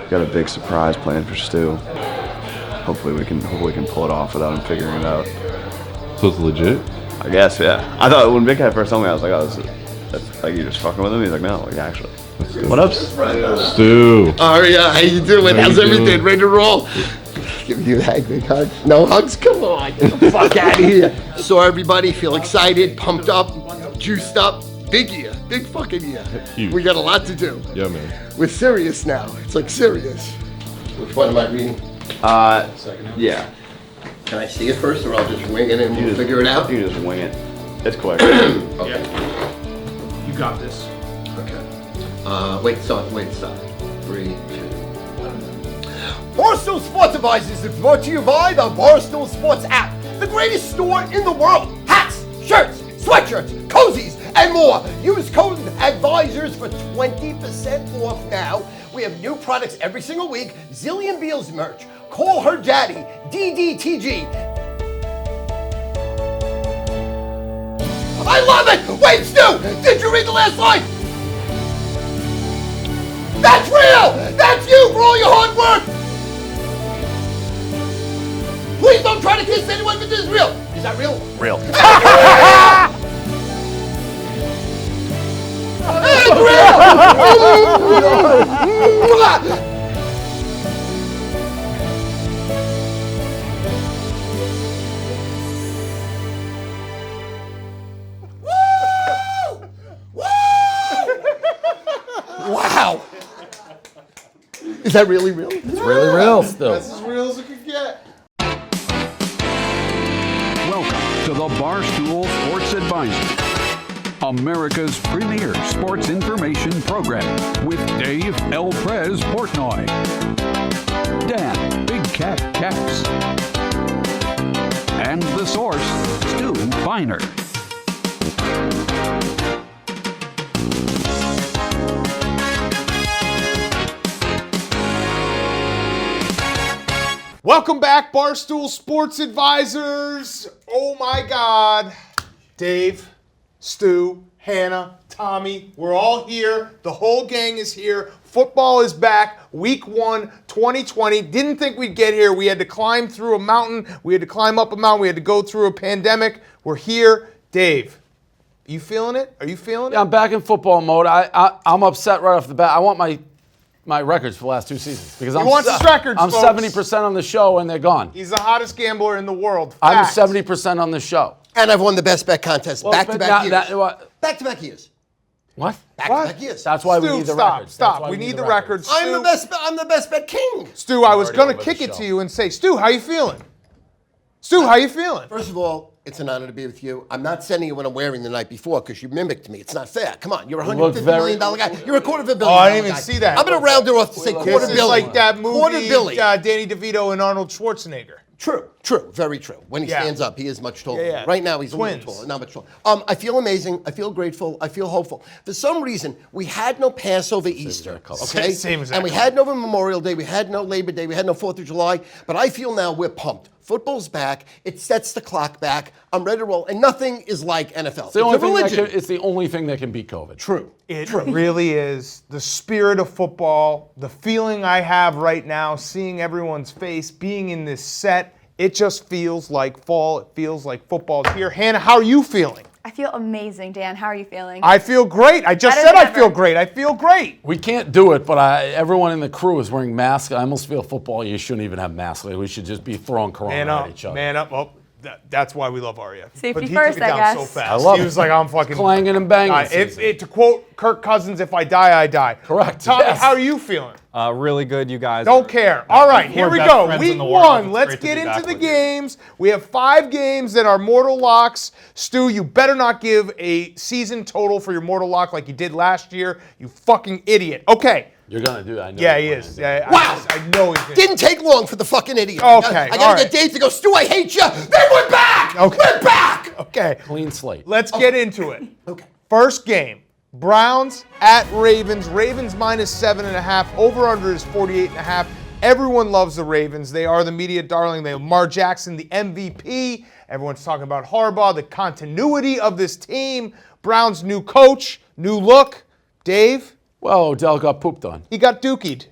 got a big surprise planned for Stu. Hopefully we can pull it off without him figuring it out. So it's legit? I guess, yeah. I thought when Big Cat first told me, I was like, oh, that's like you just fucking with him? He's like, no, like actually. What up, Stu? Aria, how you doing? How's everything? Ready to roll? Give you a big hug. No hugs? Come on. Get the fuck out of here. So everybody feel excited, pumped up, juiced up. Big year. Big fucking year. Huge. We got a lot to do. Yeah, man. We're serious now. It's like serious. Which one am I reading? Yeah. Can I see it first, or I'll just wing it and we'll figure it out? You can just wing it. It's quick. Okay. Yeah. You got this. Okay. Wait, stop. 3, 2, 1. Barstool Sports Advisors is brought to you by the Barstool Sports app, the greatest store in the world. Hats, shirts, sweatshirts, cozies, and more. Use code ADVISORS for 20% off now. We have new products every single week. Zillion Beals merch. Call her daddy, DDTG. I love it! Wait, Stu! Did you read the last line? That's real! That's you for all your hard work! Please don't try to kiss anyone, but this is real. Is that real? Real. It's real! Wow! Is that really real? It's really real still. That's as real as it could get. Welcome to the Barstool Sports Advisor, America's premier sports information program with Dave El Prez Portnoy, Dan Big Cat Caps, and the source, Stu Feiner. Welcome back, Barstool Sports Advisors. Oh my God. Dave, Stu, Hannah, Tommy, we're all here. The whole gang is here. Football is back. Week 1, 2020. Didn't think we'd get here. We had to climb through a mountain. We had to climb up a mountain. We had to go through a pandemic. We're here. Dave, you feeling it? Are you feeling it? Yeah, I'm back in football mode. I'm upset right off the bat. I want my records for the last 2 seasons because He wants his records, I'm folks. 70% on the show and they're gone. He's the hottest gambler in the world. I'm Fact. 70% on the show. And I've won the best bet contest back-to-back years. Back-to-back years. What? Back-to-back years. That's why we Stu, need the stop, records. stop. That's why We need the records. I'm the best bet king. Stu, I was already going to over kick the it show. to you and say, Stu, how you feeling? Stu, how you feeling? First of all, it's an honor to be with you. I'm not sending you what I'm wearing the night before because you mimicked me. It's not fair. Come on, you're a $150 million guy. You're a $250 million Oh, I didn't even guy. see that. I'm going to round it off to say This $250 is million. like that movie, $250 million. Danny DeVito and Arnold Schwarzenegger. True, very true. When he stands up, he is much taller. Yeah. Right now, he's Twins. a little taller, not much taller. I feel amazing. I feel grateful. I feel hopeful. For some reason, we had no Passover Easter, okay? Same as that And we had no Memorial Day. We had no Labor Day. We had no 4th of July. But I feel now we're pumped. Football's back. It sets the clock back. I'm ready to roll. And nothing is like NFL. It's the only thing religion. it's the only thing that can beat COVID. True. It really is. The spirit of football, the feeling I have right now, seeing everyone's face, being in this set, it just feels like fall. It feels like football is here. Hannah, how are you feeling? I feel amazing, Dan. How are you feeling? I feel great. I just Better said than I feel ever. great. I feel great. We can't do it, but everyone in the crew is wearing masks. I almost feel football, you shouldn't even have masks. Like, we should just be throwing corona at each other. Man up. Oh, that's why we love Arya. Safety but he first, took it I down so guess. fast. I love he it. was like, I'm fucking Clanging and banging season. To quote Kirk Cousins, if I die, I die. Correct, Tommy, yes. how are you feeling? Really good, you guys. Don't care. All right, here We're we best go. friends Week in the world. 1. It's Let's great to get be into back the with you. games. We have 5 games that are mortal locks. Stu, you better not give a season total for your mortal lock like you did last year. You fucking idiot. Okay. You're going to do that. I know Yeah, you're he planning is. to do Yeah, Wow. I know he's going to. Didn't take long for the fucking idiot. Okay, I all gotta right. get Dave to go, Stu, I hate you. Then we're back. Okay. We're back. Okay. it. Clean slate. Let's get into it. Okay. First game. Browns at Ravens. Ravens minus 7.5. Over-under is 48.5. Everyone loves the Ravens. They are the media darling. They have Lamar Jackson, the MVP. Everyone's talking about Harbaugh, the continuity of this team. Browns' new coach, new look. Dave, Well, Odell got pooped on. he got dookied.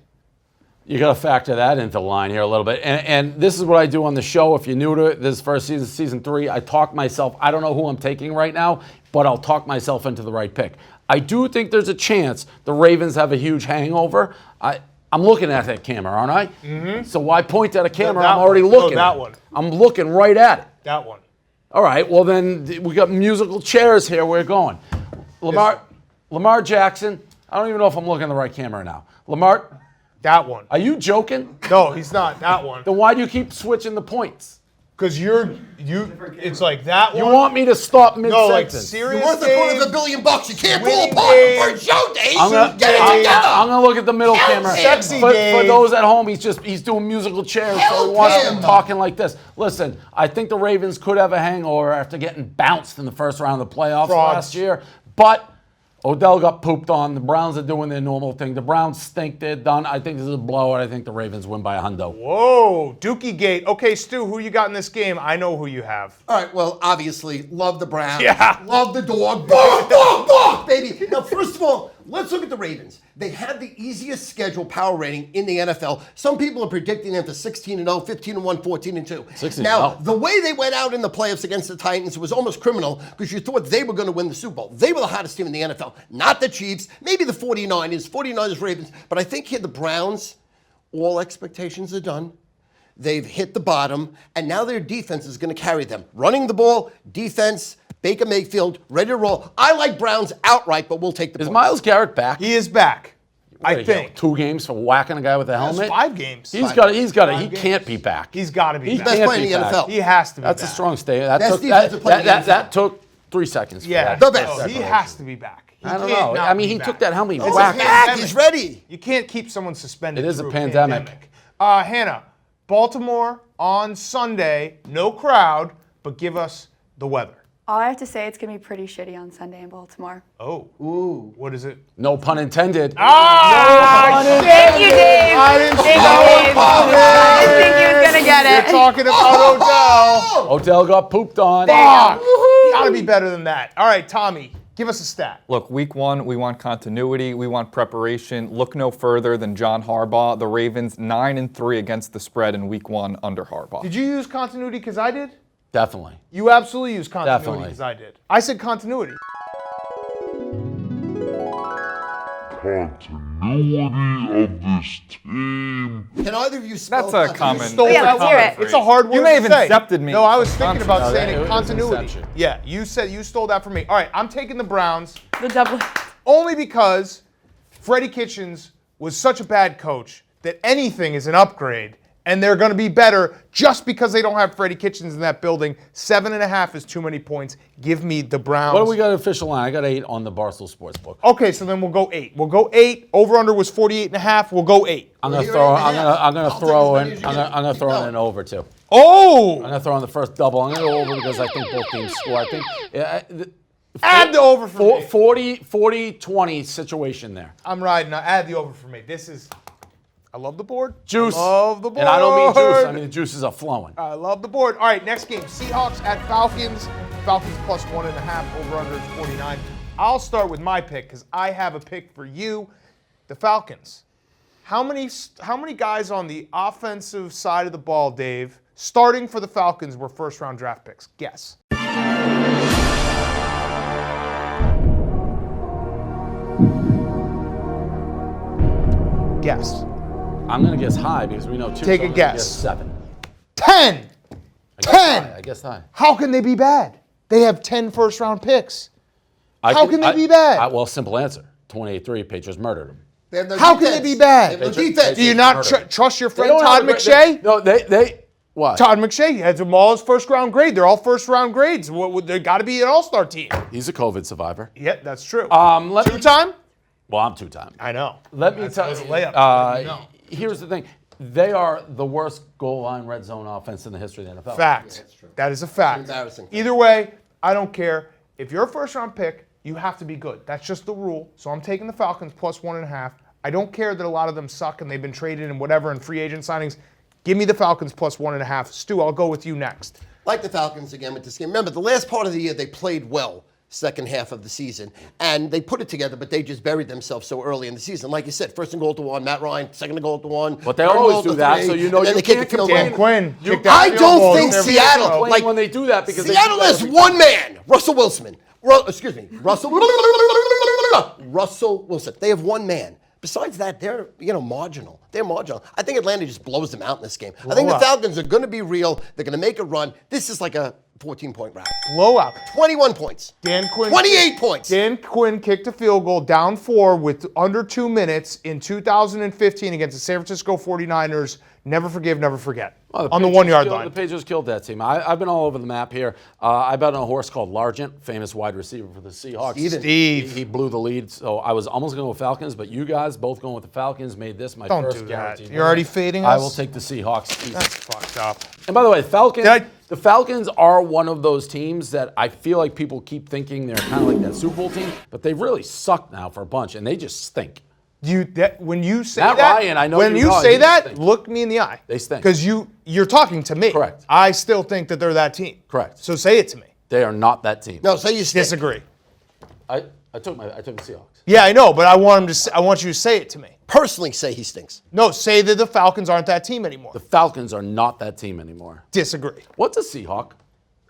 You got to factor that into the line here a little bit. And this is what I do on the show. If you're new to it, this first season, season 3, I talk myself. I don't know who I'm taking right now, but I'll talk myself into the right pick. I do think there's a chance the Ravens have a huge hangover. I'm looking at that camera, aren't I? Mm-hmm. So why point at a camera? I'm already looking at that one. I'm looking right at it. That one. All right, well then we got musical chairs here. We're going. Lamar Jackson. I don't even know if I'm looking at the right camera now. Lamar. That one. Are you joking? No, he's not. That one. Then why do you keep switching the points? Because it's like that one. You want me to stop mid-sentence? No, like serious. You're worth $250 million. You can't pull Winning apart game. the first show, Dave. Get it together. I'm gonna look at the middle camera. Sexy for Dave. those at home, he's doing musical chairs, so he wants them talking like this. Listen, I think the Ravens could have a hangover after getting bounced in the first round of the playoffs last year, but Odell got pooped on. The Browns are doing their normal thing. The Browns stink. They're done. I think this is a blowout. I think the Ravens win by a hundo. Whoa, Dookie Gate. Okay, Stu, who you got in this game? I know who you have. All right, well, obviously, love the Browns. Yeah. Love the dog. Bark, bark, bark, baby. Now, first of all, let's look at the Ravens. They have the easiest schedule power rating in the NFL. Some people are predicting them to 16-0, 15-1, 14-2. 16-0. Now, the way they went out in the playoffs against the Titans was almost criminal because you thought they were going to win the Super Bowl. They were the hottest team in the NFL, not the Chiefs, maybe the 49ers, Ravens. But I think here the Browns, all expectations are done. They've hit the bottom, and now their defense is going to carry them. Running the ball, defense, Baker Mayfield, ready to roll. I like Browns outright, but we'll take the Is points. Myles Garrett back? He is back. I think. 2 games for whacking a guy with a helmet? 5 games. He's got it. He games. can't be back. He's got to be He back. Best can't player in be the back. NFL. He has to be That's back. a strong statement. Best defensive player in the NFL. That took 3 seconds. For Yeah, that. The best. No, he has to be back. He I don't can't know. not I mean, be he back. took that helmet. He's Whacked. back. He's ready. You can't keep someone suspended. It is a through pandemic. Hannah, Baltimore on Sunday, no crowd, but give us the weather. All I have to say, it's going to be pretty shitty on Sunday in Baltimore. Oh. Ooh. What is it? No pun intended. Thank you, Dave. I didn't Thank know you, it Dave. coming. I didn't think he was going to get You're it. talking about Odell. Odell got pooped on. Fuck. Gotta be better than that. All right, Tommy, give us a stat. Look, week 1, we want continuity, we want preparation. Look no further than John Harbaugh. The Ravens 9-3 against the spread in week 1 under Harbaugh. Did you use continuity because I did? Definitely. You absolutely used continuity Definitely. because I did. I said continuity. Continuity of this team. Can either of you spell That's a common. stole Yeah, that let's hear word. it. It's a hard word You may to have say. incepted me. No, I was thinking about No, saying it it was continuity. inception. Yeah, you said you stole that from me. All right, I'm taking the Browns The double. only because Freddie Kitchens was such a bad coach that anything is an upgrade, and they're going to be better just because they don't have Freddie Kitchens in that building. 7.5 is too many points. Give me the Browns. What do we got official line? I got 8 on the Barstool Sports book. Okay, so then we'll go 8. We'll go 8. Over under was 48.5. We'll go 8. I'm gonna You're throw. eight and a half. I'm gonna I'll throw take as in. many as you I'm get. gonna throw in No. an over too. Oh! I'm gonna throw in the first double. I'm gonna go over because I think both teams score. I think Add the over for me. 40-20 situation there. I'm riding. Add the over for me. This is. I love the board. Juice. I love the board. And I don't mean juice. I mean the juices are flowing. I love the board. All right, next game. Seahawks at Falcons. Falcons plus 1.5. Over under is 49. I'll start with my pick because I have a pick for you. The Falcons. How many guys on the offensive side of the ball, Dave, starting for the Falcons were first-round draft picks? Guess. Guess. I'm gonna guess high because we know 2. Take so a I'm gonna guess. 7. 10. I guess 10. high. I guess high. How can they be bad? They have 10 first-round picks. How can they be bad? Well, simple answer. 28-3. Patriots murdered them. They have no How can defense. they be bad? They have no Patriots- defense. Do you not Murder. trust your They friend don't have Todd a great- McShay? No, they. What? Todd McShay has them all as first-round grade. They're all first-round grades. They got to be an all-star team. He's a COVID survivor. Yeah, that's true. Let me- Two-time? Well, I'm 2-time. I know. Let me That tell was you. a layup. Here's the thing. They are the worst goal line red zone offense in the history of the NFL. Fact. That is a fact. It's embarrassing. Either way, I don't care. If you're a first-round pick, you have to be good. That's just the rule. So I'm taking the Falcons plus 1.5. I don't care that a lot of them suck and they've been traded and whatever in free agent signings. Give me the Falcons plus 1.5. Stu, I'll go with you next. Like the Falcons again with this game. Remember, the last part of the year they played well. second half of the season. And they put it together, but they just buried themselves so early in the season. Like you said, first and goal to one, Matt Ryan, second and goal to one. But they third and always goal do to that, three, so you know and then you they kick can't the field complain. goal. Quinn, You- kick that I field don't goal. think Never Seattle, get Complain like, when they do that because Seattle they has one man, Russell Wilson. Russell Wilson. They have one man. Besides that, they're marginal. They're marginal. I think Atlanta just blows them out in this game. I think the Falcons are going to be real. They're going to make a run. This is like a 14-point rout. blowout. 21 points. Dan Quinn. 28 points. Dan Quinn kicked a field goal down 4 with under 2 minutes in 2015 against the San Francisco 49ers. Never forgive, never forget. Oh, on the Patriots 1 yard killed- line. The Patriots killed that team. I've been all over the map here. I bet on a horse called Largent, famous wide receiver for the Seahawks. Steve. He blew the lead, so I was almost going with Falcons, but you guys both going with the Falcons made this my Don't first do that. guaranteed You're win. already fading I us? will take the Seahawks. That's fucked up. And by the way, Did I- the Falcons are one of those teams that I feel like people keep thinking they're kind of like that Super Bowl team, but they've really sucked now for a bunch, and they just stink. When you say Matt that, Ryan, I know when you you know, say he that, stinks. look me in the eye. They stink. Because you're talking to me. Correct. I still think that they're that team. Correct. So say it to me. They are not that team. No, say you stink. Disagree. I took the Seahawks. Yeah, I know, but I want you to say it to me. Personally say he stinks. No, say that the Falcons aren't that team anymore. The Falcons are not that team anymore. Disagree. What's a Seahawk?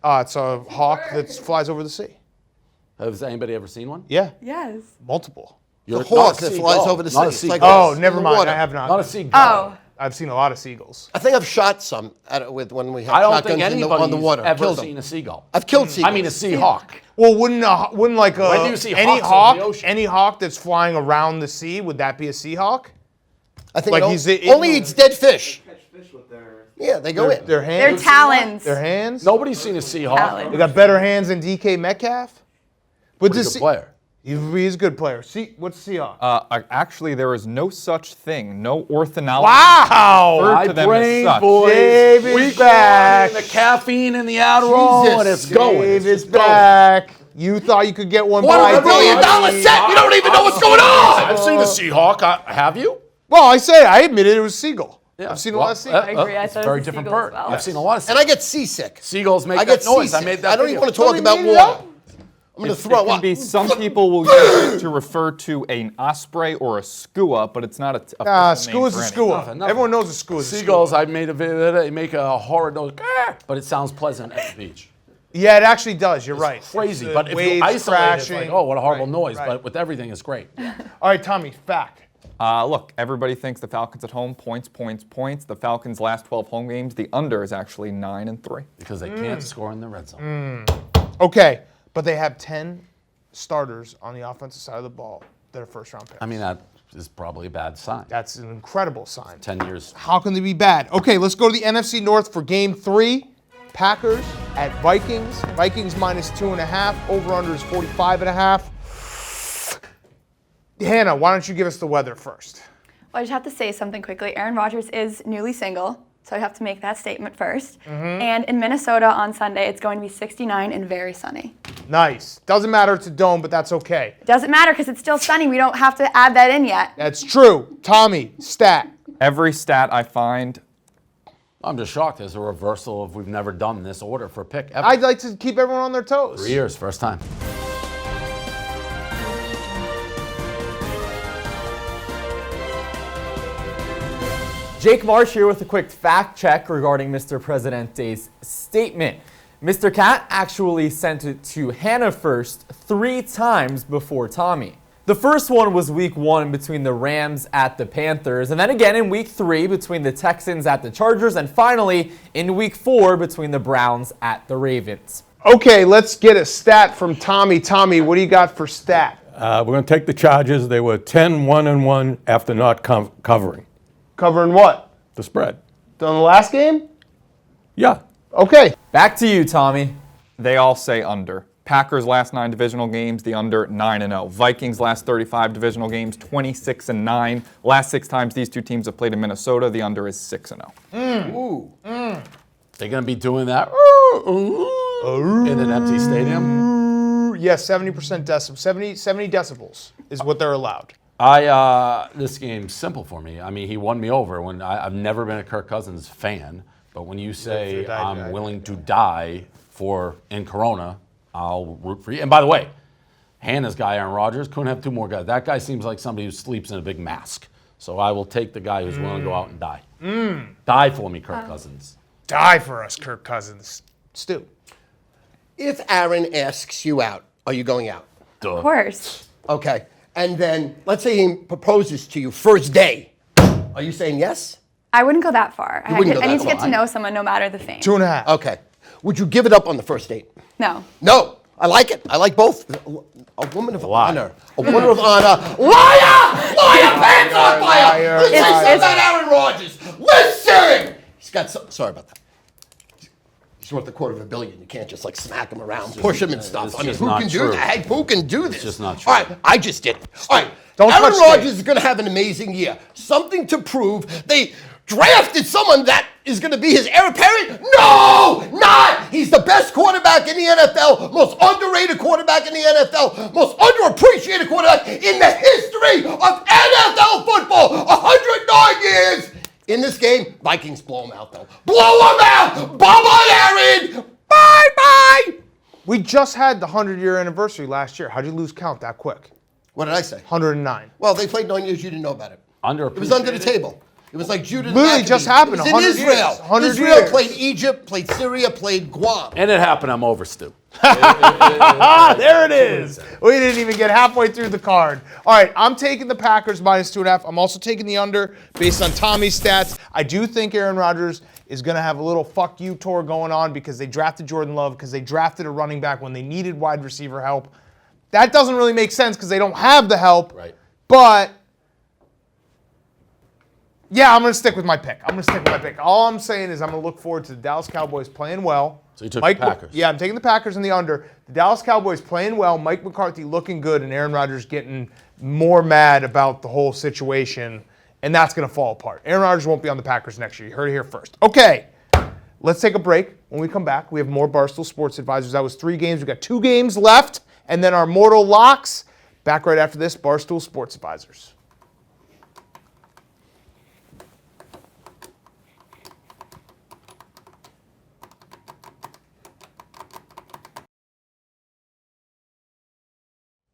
It's a hawk that flies over the sea. Has anybody ever seen one? Yeah, Yes. multiple. You're The hawk not a that flies seagull. over the Not sea. a It's seagull. like Oh, in never the mind. water. I have not. Not a seagull. Oh. I've seen a lot of seagulls. I think I've shot some when we had I don't shotguns think on the anybody's water. ever Killed seen them. a seagull. I've killed seagulls. I mean a Seahawk. Well, wouldn't like When do you see any hawks over the ocean? any hawk that's flying around the sea, would that be a Seahawk? I think like it he's only eats dead fish. Yeah, they go in. Their Their hands. talons. Their hands. Nobody's seen a Seahawk. Talons. They got better hands than DK Metcalf. But Pretty good player. He's a good player. See, what's Seahawk? Actually, there is no such thing. No orthonology. Wow! referred My to them as brain, such. boys. Dave is Week back. one, the caffeine and the Adderall, Jesus. and it's going. Dave It's is going. back. You thought you could get one by $1 billion Dave. set. We don't even know what's going on. I've seen a Seahawk. Have you? Well, I admitted it was Seagull. I've seen a lot of Seagulls. I agree. I It's thought a it very was a different seagull bird. as well. I've seen a lot of And I get seasick. seagulls make I that get noise. seasick. I made that I don't video. even want to talk Don't about you mean it water. up? I'm going to It throw can up. be, some people will use it to refer to an osprey or a skua, but it's not a Skua's a skua. Nothing. Everyone knows a skua is a Seagulls, skua. I made a video. They make a horrid noise, but it sounds pleasant at the beach. Yeah, it actually does. You're right. Crazy, It's the but if you waves isolate it, it's crashing. like, oh, what a horrible Right, noise. right. But with everything, it's great. All right, Tommy, fact. Look, everybody thinks the Falcons at home, points. The Falcons' last 12 home games, the under is actually 9-3. Because they can't score in the red zone. Okay, but they have 10 starters on the offensive side of the ball that are first-round picks. I mean, that is probably a bad sign. That's an incredible sign. 10 years. How can they be bad? Okay, let's go to the NFC North for Game 3. Packers at Vikings. Vikings minus 2.5. Over/under is 45.5. Hannah, why don't you give us the weather first? Well, I just have to say something quickly. Aaron Rodgers is newly single, so I have to make that statement first. And in Minnesota on Sunday, it's going to be 69 and very sunny. Nice. Doesn't matter, it's a dome, but that's okay. It doesn't matter because it's still sunny. We don't have to add that in yet. That's true. Tommy, stat. Every stat I find, I'm just shocked. There's a reversal of we've never done this order for a pick ever. I'd like to keep everyone on their toes. 3 years, first time. Jake Marsh here with a quick fact check regarding Mr. Presidente's statement. Mr. Cat actually sent it to Hannah first 3 times before Tommy. The first one was week 1 between the Rams at the Panthers, and then again in week 3 between the Texans at the Chargers, and finally in week 4 between the Browns at the Ravens. Okay, let's get a stat from Tommy. Tommy, what do you got for stat? We're going to take the Chargers. They were 10-1-1 after not covering Covering what? the spread. On the last game? Yeah. Okay. Back to you, Tommy. they all say under. Packers last 9 divisional games, the under 9-0. Vikings last 35 divisional games, 26-9. Last 6 times these two teams have played in Minnesota, the under is 6-0. They're going to be doing that in an empty stadium. Yes, 70% decibels. 70 decibels is what they're allowed. This game's simple for me. I mean, he won me over. When I've never been a Kirk Cousins fan, but when you say I'm willing to die in Corona, I'll root for you. And by the way, Hannah's guy, Aaron Rodgers, couldn't have two more guys. That guy seems like somebody who sleeps in a big mask. So I will take the guy who's willing to go out and die. Die for me, Kirk Cousins. Die for us, Kirk Cousins. Stu. If Aaron asks you out, are you going out? Of course. Okay. And then let's say he proposes to you first day. Are you saying yes? I wouldn't go that far. I wouldn't go need that to get far. to know someone no matter the fame. 2.5. Okay. Would you give it up on the first date? No. No. I like it. I like both. A woman of lie. honor. A woman of honor. Liar! Liar! Pants on fire! Let's say something about Aaron Rodgers. Listen! He's got sorry about that. He's worth $250 million. You can't just like smack him around, push him and stuff. it's I mean, just who not can true. do that? Hey, who can do this? just not true. All right, I just did it. All right, Don't Aaron touch Rodgers Dave. is going to have an amazing year. Something to prove. They drafted someone that is going to be his heir apparent? No, not. He's the best quarterback in the NFL, most underrated quarterback in the NFL, most underappreciated quarterback in the history of NFL football. 109 years. In this game, Vikings blow him out, though. Blow him out! Bye-bye, Aaron! Bye-bye! We just had the 100-year anniversary last year. How'd you lose count that quick? What did I say? 109. Well, they played 9 years. You didn't know about it. It was under the table. It was like Judah. Literally just happened, It was in 100 Israel. years, 100 Israel years. played Egypt, played Syria, played Guam. And it happened. I'm over, Stu. There it is. We didn't even get halfway through the card. All right, I'm taking the Packers minus 2.5. I'm also taking the under based on Tommy's stats. I do think Aaron Rodgers is going to have a little fuck you tour going on because they drafted Jordan Love, because they drafted a running back when they needed wide receiver help. That doesn't really make sense because they don't have the help. Right. But yeah, I'm going to stick with my pick. All I'm saying is I'm going to look forward to the Dallas Cowboys playing well. So you took the Packers. Yeah, I'm taking the Packers in the under. The Dallas Cowboys playing well, Mike McCarthy looking good, and Aaron Rodgers getting more mad about the whole situation, and that's going to fall apart. Aaron Rodgers won't be on the Packers next year. You heard it here first. Okay, let's take a break. When we come back, we have more Barstool Sports Advisors. That was 3 games. We've got 2 games left, and then our mortal locks. Back right after this, Barstool Sports Advisors.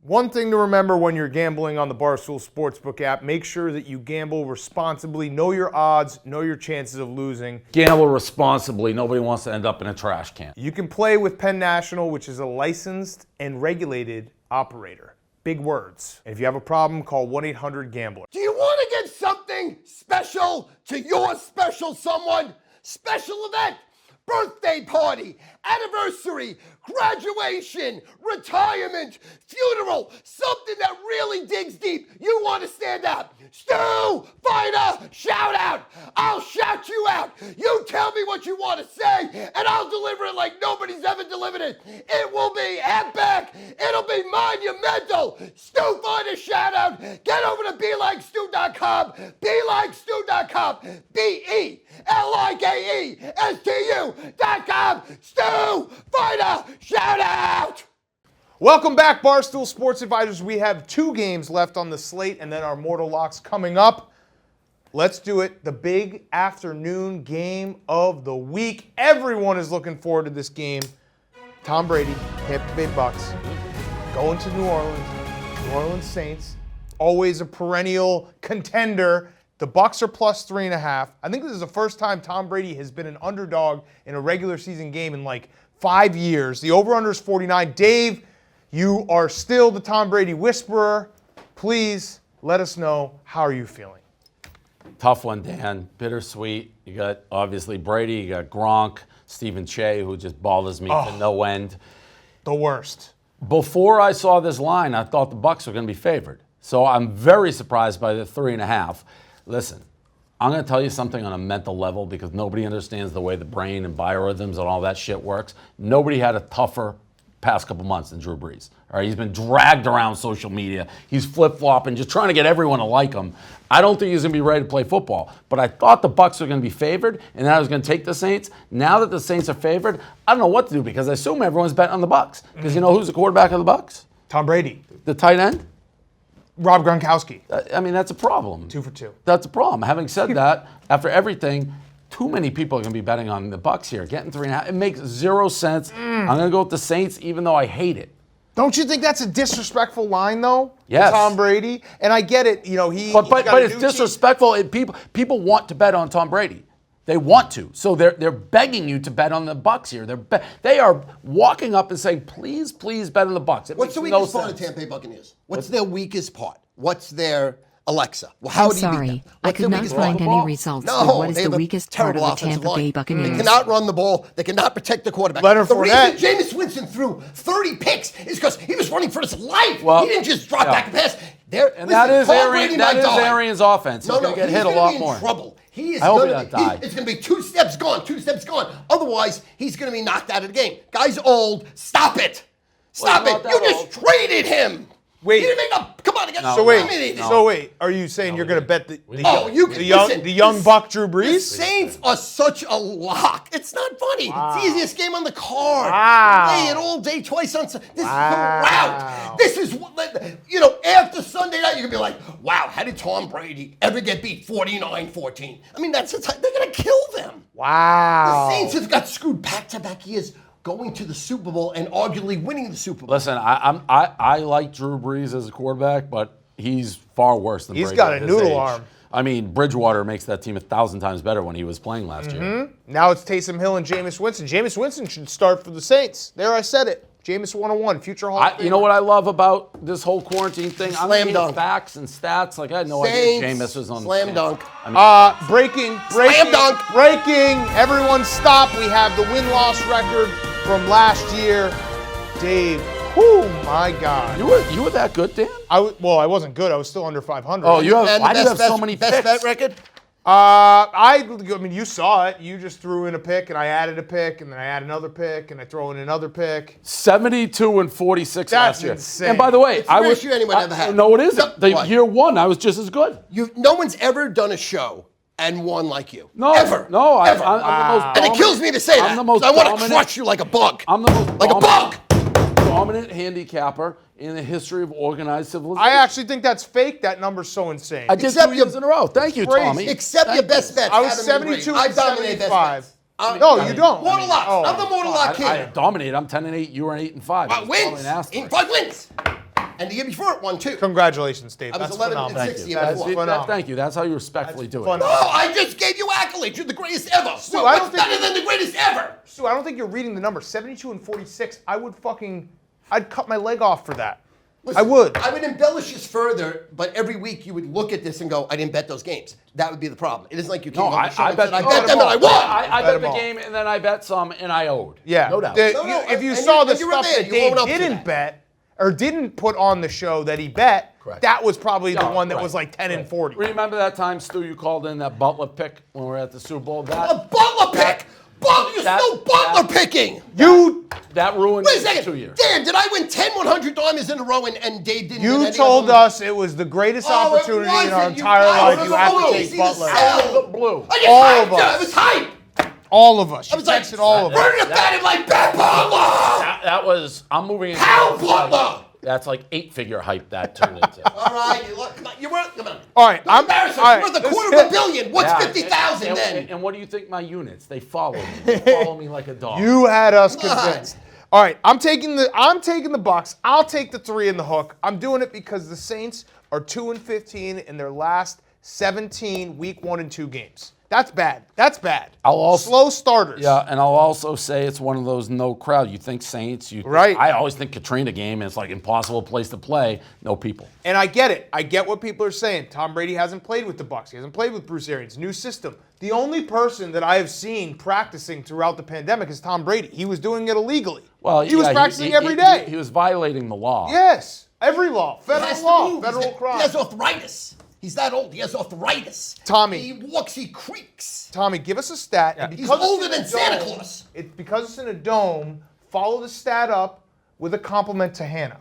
One thing to remember when you're gambling on the Barstool Sportsbook app, make sure that you gamble responsibly. Know your odds, know your chances of losing. Gamble responsibly. Nobody wants to end up in a trash can. You can play with Penn National, which is a licensed and regulated operator. Big words. And if you have a problem, call 1-800-GAMBLER. Do you want to get something special to your special someone? Special event, birthday party, anniversary, graduation, retirement, funeral, something that really digs deep. You want to stand out. Stu, Feiner, shout out. I'll shout you out. You tell me what you want to say, and I'll deliver it like nobody's ever delivered it. It will be epic. It'll be monumental. Stu, Feiner, shout out. Get over to BeLikeStu.com. BeLikeStu.com. BeLikeStu.com. Stu, Feiner, shout out. Welcome back, Barstool Sports Advisors. We have 2 games left on the slate and then our mortal locks coming up. Let's do it. The big afternoon game of the week. Everyone is looking forward to this game. Tom Brady, Tampa Bay Bucks, going to New Orleans. New Orleans Saints, always a perennial contender. The Bucks are plus 3.5. I think this is the first time Tom Brady has been an underdog in a regular season game in like 5 years. The over-under is 49. Dave, you are still the Tom Brady whisperer. Please let us know, how are you feeling? Tough one, Dan. Bittersweet. You got, obviously, Brady. You got Gronk, Stephen Che, who just bothers me to no end. The worst. Before I saw this line, I thought the Bucks were going to be favored. So I'm very surprised by the 3.5. Listen, I'm going to tell you something on a mental level because nobody understands the way the brain and biorhythms and all that shit works. Nobody had a tougher past couple months than Drew Brees. All right, he's been dragged around social media. He's flip-flopping, just trying to get everyone to like him. I don't think he's going to be ready to play football. But I thought the Bucks were going to be favored, and then I was going to take the Saints. Now that the Saints are favored, I don't know what to do because I assume everyone's betting on the Bucks. Because you know who's the quarterback of the Bucks? Tom Brady. The tight end? Rob Gronkowski. I mean, that's a problem. 2 for 2. That's a problem. Having said that, after everything, too many people are going to be betting on the Bucks here. Getting 3.5, it makes 0 sense. I'm going to go with the Saints, even though I hate it. Don't you think that's a disrespectful line, though? Yes. To Tom Brady? And I get it. You know, But it's disrespectful. People want to bet on Tom Brady. They want to. So they're begging you to bet on the Bucs here. They are walking up and saying, please, please bet on the Bucs. What's the weakest part of Tampa Bay Buccaneers? What's their weakest part? What's their Alexa? Well, how I'm do you beat sorry, them? I What's could their not weakest find part? any results No, for what is they the have a weakest part of terrible the offensive Tampa line. Bay Buccaneers. They cannot run the ball. They cannot protect the quarterback. Leonard the Fournette. reason Jameis Winston threw 30 picks is because he was running for his life. Well, he didn't just drop yeah. back and pass. And that is Arians' offense. He's going to get hit a lot more. He's going to be in trouble. He is I hope going he to doesn't die. It's going to be 2 steps gone, 2 steps gone. Otherwise, he's going to be knocked out of the game. Guy's old. Stop it. Stop Well, it. not You that just traded him. Wait. He didn't make up. Come on, I got No. So wait, are you saying you're going to bet the the young buck Drew The Brees? Saints are such a lock. It's not funny. It's the easiest game on the card. Wow. Play it all day, twice on Sunday. This is the route. This is what, after Sunday night, you're going to be like, wow, how did Tom Brady ever get beat 49-14? I mean, they're going to kill them. Wow. The Saints have got screwed back-to-back years going to the Super Bowl and arguably winning the Super Bowl. Listen, I like Drew Brees as a quarterback, but he's far worse than He's Brady got at a his noodle age. arm. I mean, Bridgewater makes that team 1,000 times better when he was playing last year. Now it's Taysom Hill and Jameis Winston. Jameis Winston should start for the Saints. There, I said it. Jameis 101, future Hall of Famer. You know what I love about this whole quarantine thing? I'm Slam looking dunk. at facts and stats. Like, I had no Saints, idea Jameis was on slam the dunk. Breaking. Slam dunk. Breaking. Everyone stop. We have the win-loss record from last year. Dave, oh my God. You were that good, Dan? I wasn't good. I was still under 500. Oh, you have. And Why the do you have so many best picks? bet record? I mean, you saw it. You just threw in a pick, and I added a pick, and then I add another pick, and I throw in another pick. 72 and 46 last year. insane. And by the way, It's the worst year anyone ever had. No, it isn't. What? Year one, I was just as good. No one's ever done a show and won like you. No, Ever. no, Ever. I'm the most And it dominant- kills me to say I'm that. the most 'cause I want to dominant- crush you like a bug. I'm the most like a bug. dominant handicapper in the history of organized civilization. I actually think that's fake. That number's so insane. I did Except 2 years in a row. Thank you, crazy. Tommy. Except Thank your best bets. I was haven't been 72 great. and I dominate best 75. bets. No, you don't. Mortal locks. Oh. I'm the mortal lock I king. dominate. I'm 10 and 8. You were an 8 and 5. Wins. 5 wins. And the year before it won 2. Congratulations, Dave. I was That's 11 and phenomenal. 6 the year before. Thank you. That's how you respectfully do it. No, I just gave you accolades. You're the greatest ever. I What's don't think- better than the greatest ever? Stu, I don't think you're reading the number. 72 and 46. I'd cut my leg off for that. Listen, I would. I would embellish this further, but every week you would look at this and go, I didn't bet those games. That would be the problem. It isn't like you came No, on the show and bet. said, I bet them and I won. I bet the them all. game and then I bet some and I owed. Yeah. No doubt. If you and saw the you were stuff there. that You own Dave up to didn't that. bet or didn't put on the show that he bet, Correct. that was probably the No, one that right, was like 10 and 40. Remember that time, Stu, you called in that Butler pick when we were at the Super Bowl? A Butler pick. You're still Butler picking. That ruined Wait a it second. for 2 years. Dan, did I win 10 $100 in a row and Dave didn't win You any told of them? us it was the greatest opportunity in our wasn't. entire guys life. You were have to blue. take See Butler. the cell. Blue. I just All hyped of you. us. It was hype. All of us. I You was like, texted all of us. we're gonna bet it like Bet Butler. That was, I'm moving into How Butler? That's like 8-figure hype that turned into. All right, come on. You're worth. Come on. All right, Don't embarrass us. all right, You're worth a let's quarter hit- of $1 billion. What's Yeah, 50,000 and- then? And what do you think my units? They follow me. They follow me like a dog. You had us Come on. convinced. All right, I'm taking the Bucks. I'll take the 3 in the hook. I'm doing it because the Saints are 2 and 15 in their last 17 week 1 and 2 games. That's bad. That's bad. I'll also- Slow starters. Yeah, and I'll also say it's one of those no crowd. You think Saints, Right. I always think Katrina game, and it's like impossible place to play, no people. And I get it. I get what people are saying. Tom Brady hasn't played with the Bucs. He hasn't played with Bruce Arians. New system. The only person that I have seen practicing throughout the pandemic is Tom Brady. He was doing it illegally. Well, he was yeah, practicing every day. He was violating the law. Yes, every law, He has federal to law, move. federal crime. He has arthritis. He's that old. He has arthritis. Tommy. He walks, he creaks. Tommy, give us a stat. And He's because it's older in a than Santa dome- Claus. Because it's in a dome, follow the stat up with a compliment to Hannah.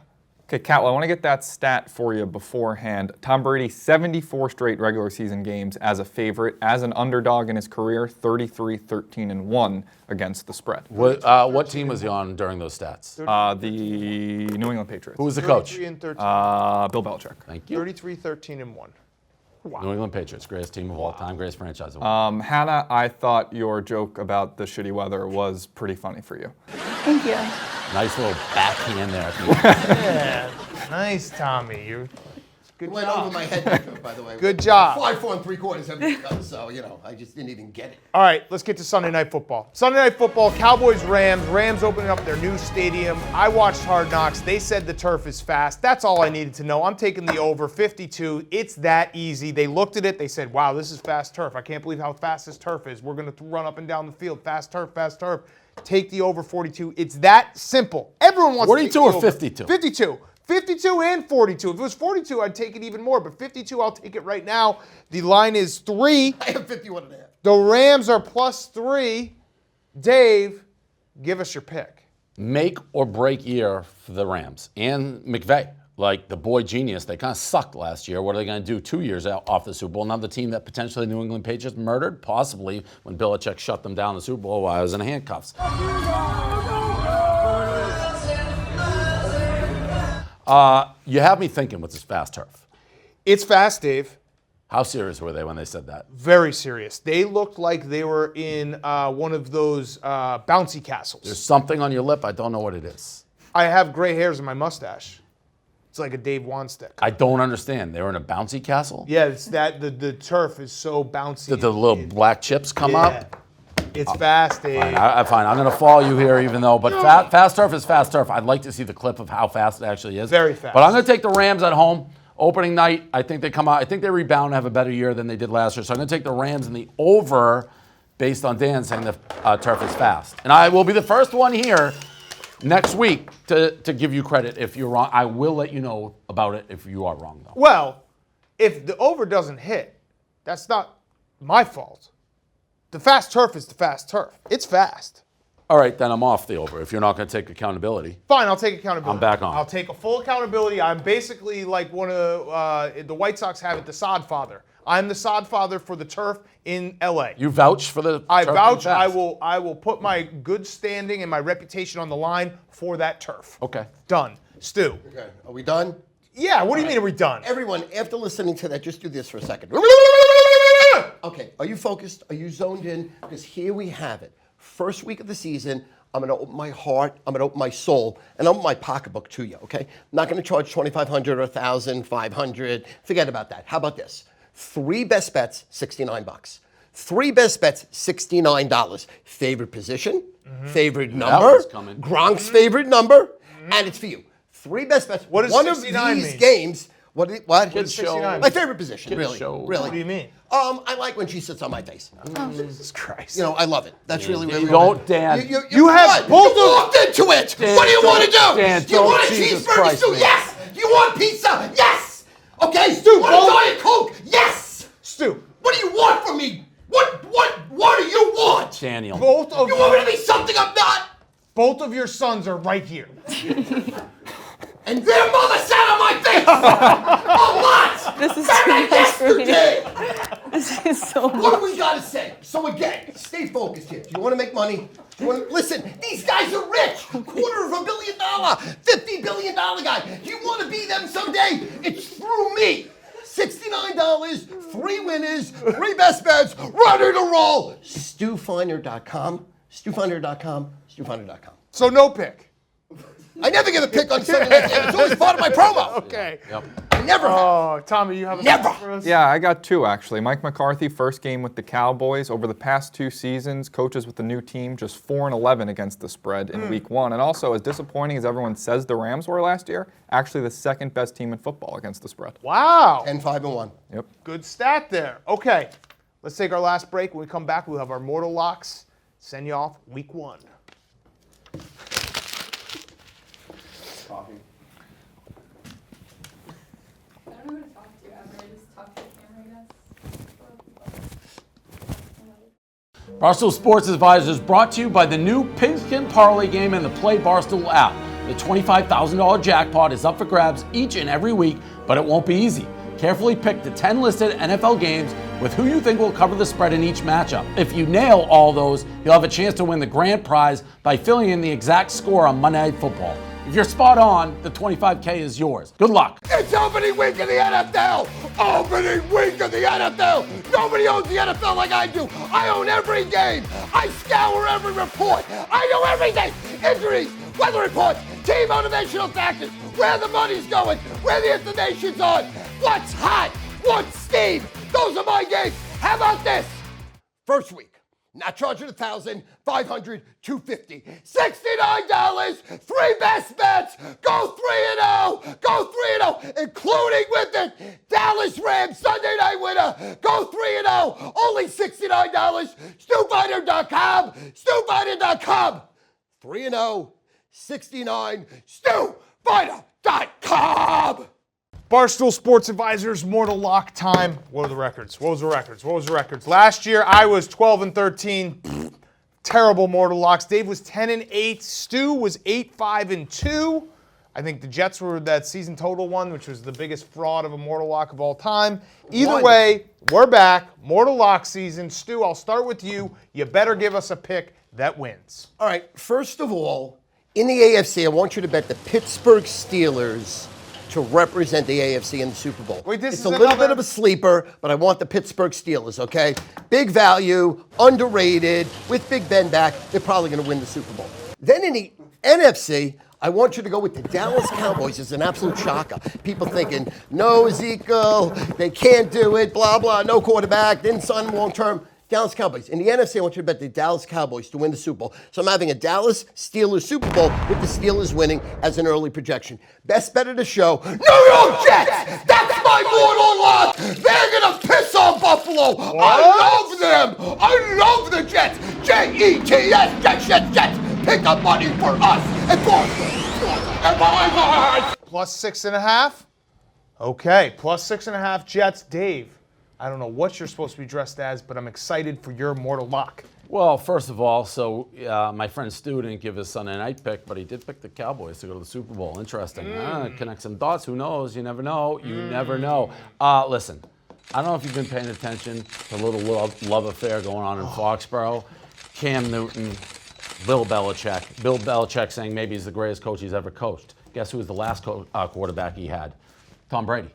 Okay, Cat, I want to get that stat for you beforehand. Tom Brady, 74 straight regular season games as a favorite. As an underdog in his career, 33, 13, and 1 against the spread. What team was he on during those stats? The New England Patriots. Who was the coach? 33 and 13. Bill Belichick. Thank you. 33, 13, and 1. New England Patriots, greatest team of all time, greatest franchise of all time. Hannah, I thought your joke about the shitty weather was pretty funny for you. Thank you. Nice little backhand there. Yeah, nice, Tommy. You good Went job. over my head, by the way. Good job. 5 4 3/4 every time, so I just didn't even get it. All right, let's get to Sunday Night Football. Sunday Night Football, Cowboys, Rams. Rams opening up their new stadium. I watched Hard Knocks. They said the turf is fast. That's all I needed to know. I'm taking the over, 52. It's that easy. They looked at it. They said, wow, this is fast turf. I can't believe how fast this turf is. We're going to run up and down the field. Fast turf, fast turf. Take the over, 42. It's that simple. Everyone wants 42 to take the or over. 52? 52. 52 and 42. If it was 42, I'd take it even more, but 52, I'll take it right now. The line is 3. I have 51 and a half. The Rams are +3. Dave, give us your pick. Make or break year for the Rams and McVay. Like the boy genius, they kind of sucked last year. What are they going to do 2 years out off the Super Bowl? Another team that potentially New England Patriots murdered, possibly when Belichick shut them down in the Super Bowl while I was in handcuffs. You have me thinking with this fast turf. It's fast, Dave. How serious were they when they said that? Very serious. They looked like they were in one of those bouncy castles. There's something on your lip. I don't know what it is. I have gray hairs in my mustache. It's like a Dave Wanstick. I don't understand. They were in a bouncy castle? Yeah, it's that the turf is so bouncy. Did the little black chips come up? It's fast, Dave. Fine. I'm going to follow you here, even though. But fast turf is fast turf. I'd like to see the clip of how fast it actually is. Very fast. But I'm going to take the Rams at home. Opening night, I think they come out. I think they rebound and have a better year than they did last year. So I'm going to take the Rams in the over based on Dan saying the turf is fast. And I will be the first one here next week to give you credit if you're wrong. I will let you know about it if you are wrong, though. Well, if the over doesn't hit, that's not my fault. The fast turf is the fast turf. It's fast. All right, then I'm off the over if you're not going to take accountability. Fine, I'll take accountability. I'm back on. I'll take a full accountability. I'm basically like one of the White Sox have it, the sod father. I'm the sod father for the turf in LA. You vouch for the I turf vouch. being fast. I will put my good standing and my reputation on the line for that turf. Okay. Done. Stu. Okay, are we done? Yeah, what do you mean are we done? Everyone, after listening to that, just do this for a second. Okay, are you focused? Are you zoned in? Because here we have it. First week of the season, I'm going to open my heart, I'm going to open my soul, and open my pocketbook to you, okay? I'm not going to charge $2,500 or $1,000, $500. Forget about that. How about this? 3 best bets, $69. 3 best bets, $69. Favorite position, favorite number, was coming. Gronk's favorite number, and it's for you. 3 best bets. What does one of 69 these mean? games? What? Kids show. My favorite position, Kids really. show. Really. What do you mean? I like when she sits on my face. Jesus Christ. I love it. That's really where we Don't, Dan. You have both You of walked into it. Dan, What do you want to do? Dan, You want a Jesus cheeseburger, Christ, Stu? man. Yes. You want pizza? Yes. Okay, Stu. Want a Diet Coke? Yes. Stu. What do you want from me? What do you want? Daniel. Both of You want me to be something I'm not? both of your sons are right here. And their mother sat on my face a lot. This is Better too than much for me. yesterday. This is so What do we got to say? So again, stay focused here. Do you want to make money? Do you want to listen? These guys are rich. $250 million, $50 billion guy. Do you want to be them someday? It's through me. $69, 3 winners, 3 best bets, ready to roll. StuFeiner.com, StuFeiner.com, StuFeiner.com. So no pick. I never give a pick on Sunday night game. It's always part of my promo. Okay. Yep. I never have. Oh, Tommy, you have a Never. pick for us? Yeah, I got 2 actually. Mike McCarthy, first game with the Cowboys. Over the past 2 seasons, coaches with the new team just 4-11 against the spread in week 1. And also, as disappointing as everyone says the Rams were last year, actually the 2nd best team in football against the spread. Wow. 10-5-1. Yep. Good stat there. Okay. Let's take our last break. When we come back, we'll have our mortal locks. Send you off week 1. Barstool Sports Advisors brought to you by the new Pigskin Parlay game and the Play Barstool app. The $25,000 jackpot is up for grabs each and every week, but it won't be easy. Carefully pick the 10 listed NFL games with who you think will cover the spread in each matchup. If you nail all those, you'll have a chance to win the grand prize by filling in the exact score on Monday Night Football. If you're spot on, the $25K is yours. Good luck. It's opening week of the NFL! Opening week of the NFL! Nobody owns the NFL like I do! I own every game! I scour every report! I know everything! Injuries, weather reports, team motivational factors, where the money's going, where the information's on, what's hot, what's steam! Those are my games! How about this? First week. Not charging $1,000, $500, $250, $69. 3 best bets. Go 3-0. Go 3-0, including with it Dallas Rams Sunday night winner. Go 3-0. Only $69. StuFinder.com. StuFinder.com. 3-0, 69. StuFinder.com. Barstool Sports Advisors, Mortal Lock time. What are the records? What was the records? Last year, I was 12-13. Terrible Mortal Locks. Dave was 10-8. Stu was 8-5-2. I think the Jets were that season total one, which was the biggest fraud of a Mortal Lock of all time. Either way, we're back. Mortal Lock season. Stu, I'll start with you. You better give us a pick that wins. All right, first of all, in the AFC, I want you to bet the Pittsburgh Steelers to represent the AFC in the Super Bowl. Wait, it's a little bit of a sleeper, but I want the Pittsburgh Steelers, okay? Big value, underrated, with Big Ben back, they're probably going to win the Super Bowl. Then in the NFC, I want you to go with the Dallas Cowboys. It's an absolute shocker. People thinking, no, Ezekiel, they can't do it, blah, blah, no quarterback, didn't sign him long term. Dallas Cowboys. In the NFC, I want you to bet the Dallas Cowboys to win the Super Bowl. So I'm having a Dallas Steelers Super Bowl with the Steelers winning as an early projection. Best bet of the show, New York Jets! That's my mortal lock! They're going to piss on Buffalo! What? I love them! I love the Jets! Jets, Jets! Pick up money for us and Boston! Plus 6.5? Okay, plus 6.5 Jets. Dave, I don't know what you're supposed to be dressed as, but I'm excited for your Mortal Lock. Well, first of all, so my friend Stu didn't give his Sunday night pick, but he did pick the Cowboys to go to the Super Bowl. Interesting. Connect some dots. Who knows? You never know. You never know. Listen, I don't know if you've been paying attention to the little love affair going on in Foxborough. Cam Newton, Bill Belichick. Bill Belichick saying maybe he's the greatest coach he's ever coached. Guess who was the last quarterback he had? Tom Brady.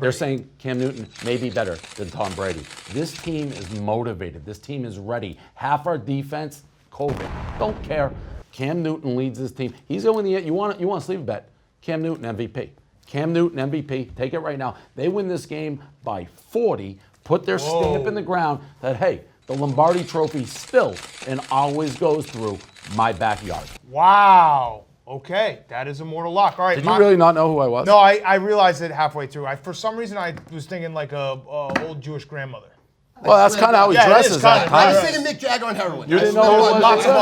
They're saying Cam Newton may be better than Tom Brady. This team is motivated. This team is ready. Half our defense, COVID. Don't care. Cam Newton leads this team. He's going to win the. You want a sleeve bet? Cam Newton MVP. Cam Newton MVP. Take it right now. They win this game by 40. Put their stamp in the ground that hey, the Lombardi Trophy still and always goes through my backyard. Wow. Okay, that is a Mortal Lock. All right. Did you really not know who I was? No, I realized it halfway through. For some reason, I was thinking like a old Jewish grandmother. Well, that's kind of how he dresses. I was thinking Mick Jagger on heroin. You didn't know who it was? Lots of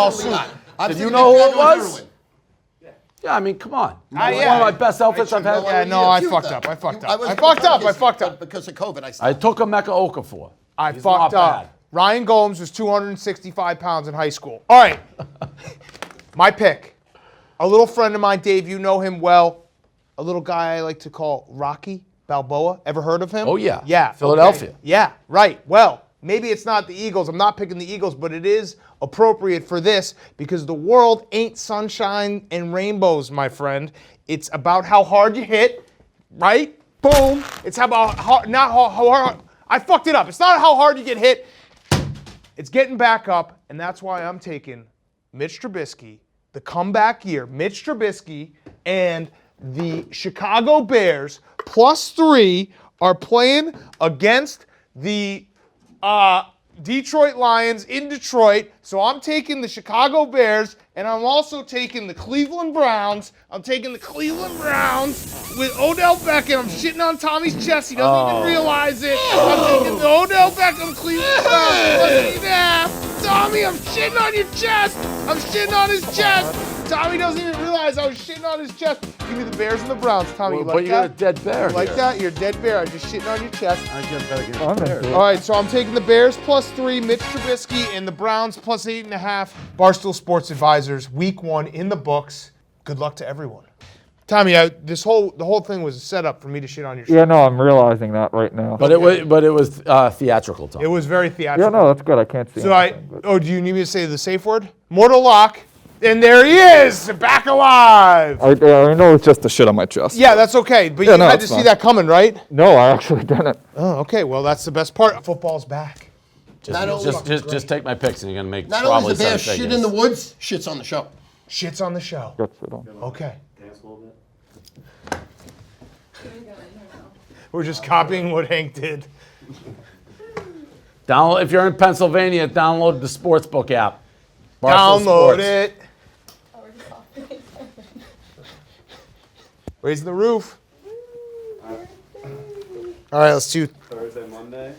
all Did you know who it was? Yeah, I mean, come on. One of my best outfits I've had. Yeah, no, I fucked up. I fucked up. Because of COVID, I took a Mecca Okafor. I He's fucked not up. bad. Ryan Gomes was 265 pounds in high school. All right. My pick. A little friend of mine, Dave, you know him well. A little guy I like to call Rocky Balboa. Ever heard of him? Oh, yeah. Yeah. Philadelphia. Okay. Yeah, right. Well, maybe it's not the Eagles. I'm not picking the Eagles, but it is appropriate for this because the world ain't sunshine and rainbows, my friend. It's about how hard you hit, right? Boom. It's about not how hard. I fucked it up. It's not how hard you get hit. It's getting back up, and that's why I'm taking Mitch Trubisky, the comeback year, Mitch Trubisky, and the Chicago Bears +3 are playing against the Detroit Lions in Detroit. So I'm taking the Chicago Bears, and I'm also taking the Cleveland Browns. I'm taking the Cleveland Browns with Odell Beckham. I'm shitting on Tommy's chest. He doesn't even realize it. I'm taking the Odell Beckham Cleveland Browns +3.5. Tommy, I'm shitting on your chest. I'm shitting on his chest. Tommy doesn't even realize I was shitting on his chest. Give me the Bears and the Browns, Tommy. Well, you got a dead bear. You like that? You're a dead bear. I'm just shitting on your chest. I get better against the Bears. All right, so I'm taking the Bears +3, Mitch Trubisky, and the Browns +8.5. Barstool Sports Advisors, Week 1 in the books. Good luck to everyone. Tommy, the whole thing was a setup for me to shit on your chest. Yeah, no, I'm realizing that right now. But it was theatrical, Tom. It was very theatrical. Yeah, no, that's good. I can't see. So anything, but- do you need me to say the safe word? Mortal Lock. And there he is, back alive. I know it's just the shit on my chest. Yeah, that's okay. But Yeah, you no, had to it's see fine. that coming, right? No, I actually didn't. Oh, okay. Well, that's the best part. Football's back. Just take my picks and you're gonna make Not probably only is the bear seven shit figures. in the woods, shit's on the show. Shit's on the show. That's it on. Okay. We're just copying what Hank did. Download if you're in Pennsylvania. Download the Sportsbook app. Barstool Download Sports. it. Raising the roof. All right, let's do Thursday, Monday.